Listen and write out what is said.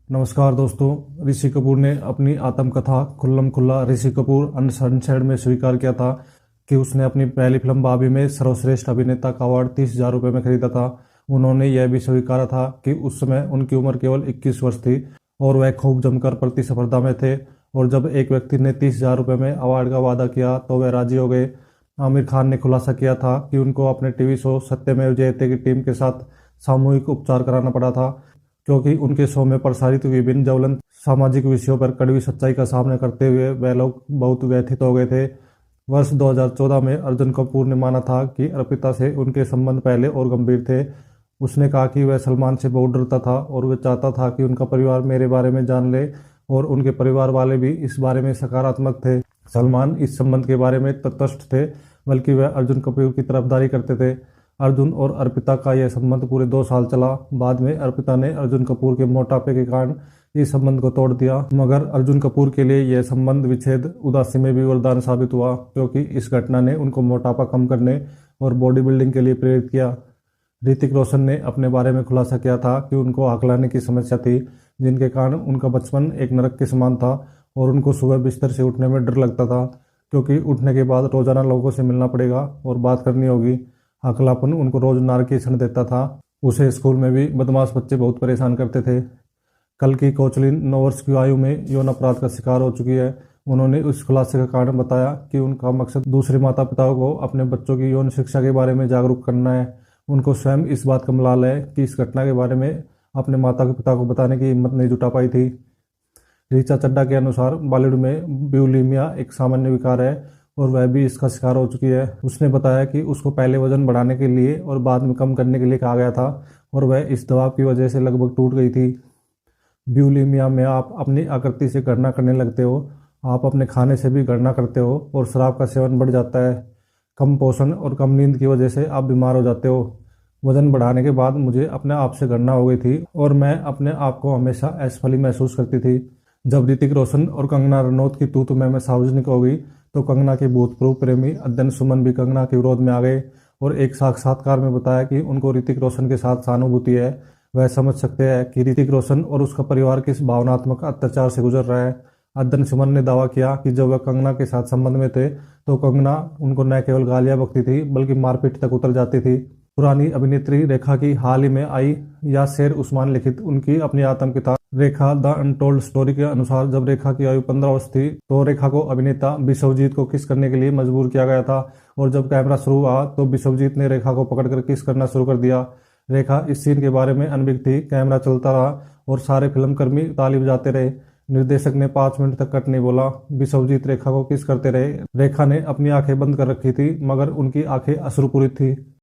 नमस्कार दोस्तों। ऋषि कपूर ने अपनी आत्मकथा खुल्लम खुल्ला ऋषि कपूर अनसंशेड में स्वीकार किया था कि उसने अपनी पहली फिल्म बाबी में सर्वश्रेष्ठ अभिनेता का अवार्ड 30,000 रुपये में खरीदा था। उन्होंने यह भी स्वीकारा था कि उस समय उनकी उम्र केवल 21 वर्ष थी और वह खूब जमकर प्रतिस्पर्धा में थे। और जब एक व्यक्ति ने 30,000 रुपये में अवार्ड का वादा किया तो वह राजी हो गए। आमिर खान ने खुलासा किया था कि उनको अपने टीवी शो सत्यमेव जयते की टीम के साथ सामूहिक उपचार कराना पड़ा था, क्योंकि उनके शो में प्रसारित विभिन्न ज्वलंत सामाजिक विषयों पर कड़वी सच्चाई का सामना करते हुए वह लोग बहुत व्यथित हो गए थे। वर्ष 2014 में अर्जुन कपूर ने माना था कि अर्पिता से उनके संबंध पहले और गंभीर थे। उसने कहा कि वह सलमान से बहुत डरता था और वह चाहता था कि उनका परिवार मेरे बारे में जान ले, और उनके परिवार वाले भी इस बारे में सकारात्मक थे। सलमान इस संबंध के बारे में तटस्थ थे, बल्कि वह अर्जुन कपूर की तरफदारी करते थे। अर्जुन और अर्पिता का यह संबंध पूरे 2 साल चला। बाद में अर्पिता ने अर्जुन कपूर के मोटापे के कारण इस संबंध को तोड़ दिया, मगर अर्जुन कपूर के लिए यह संबंध विच्छेद उदासी में भी वरदान साबित हुआ, क्योंकि इस घटना ने उनको मोटापा कम करने और बॉडी बिल्डिंग के लिए प्रेरित किया। ऋतिक रोशन ने अपने बारे में खुलासा किया था कि उनको आंकलाने की समस्या थी, जिनके कारण उनका बचपन एक नरक के समान था और उनको सुबह बिस्तर से उठने में डर लगता था, क्योंकि उठने के बाद रोजाना लोगों से मिलना पड़ेगा और बात करनी होगी। अकेलापन उनको रोज नारकीय क्षण देता था। उसे स्कूल में भी बदमाश बच्चे बहुत परेशान करते थे। कल की कोचलिन 9 वर्ष की आयु में यौन अपराध का शिकार हो चुकी है। उन्होंने उस खुलासे का कारण बताया कि उनका मकसद दूसरे माता पिताओं को अपने बच्चों की यौन शिक्षा के बारे में जागरूक करना है। उनको स्वयं इस बात का मलाल है कि इस घटना के बारे में अपने माता पिता को बताने की हिम्मत नहीं जुटा पाई थी। ऋचा चड्ढा के अनुसार बॉलीवुड में ब्यूलीमिया एक सामान्य विकार है और वह भी इसका शिकार हो चुकी है। उसने बताया कि उसको पहले वजन बढ़ाने के लिए और बाद में कम करने के लिए कहा गया था और वह इस दबाव की वजह से लगभग टूट गई थी। ब्यूलीमिया में आप अपनी आकृति से घृणा करने लगते हो, आप अपने खाने से भी घृणा करते हो और शराब का सेवन बढ़ जाता है। कम पोषण और कम नींद की वजह से आप बीमार हो जाते हो। वजन बढ़ाने के बाद मुझे अपने आप से घृणा हो गई थी और मैं अपने आप को हमेशा असफली महसूस करती थी। जब ऋतिक रोशन और कंगना रनौत की तू मैं सार्वजनिक हो गई तो कंगना के भूतपूर्व प्रेमी अद्दन सुमन भी कंगना के विरोध में आ गए और एक साक्षात्कार में बताया कि उनको ऋतिक रोशन के साथ सहानुभूति है। वह समझ सकते हैं कि ऋतिक रोशन और उसका परिवार किस भावनात्मक अत्याचार से गुजर रहा है। अद्दन सुमन ने दावा किया कि जब वह कंगना के साथ संबंध में थे तो कंगना उनको न केवल गालियां बकती थी बल्कि मारपीट तक उतर जाती थी। पुरानी अभिनेत्री रेखा की हाल ही में आई यासेर उस्मान लिखित उनकी अपनी आत्मकथा रेखा द अनटोल्ड स्टोरी के अनुसार जब रेखा की आयु 15 वर्ष थी तो रेखा को अभिनेता बिस्वजीत को किस करने के लिए मजबूर किया गया था, और जब कैमरा शुरू हुआ तो बिस्वजीत ने रेखा को पकड़कर किस करना शुरू कर दिया। रेखा इस सीन के बारे में अनभिज्ञ थी। कैमरा चलता रहा और सारे फिल्मकर्मी ताली बजाते रहे। निर्देशक ने 5 मिनट तक कट नहीं बोला। बिस्वजीत रेखा को किस करते रहे। रेखा ने अपनी आंखें बंद कर रखी थी मगर उनकी आंखें अश्रुपूरित थी।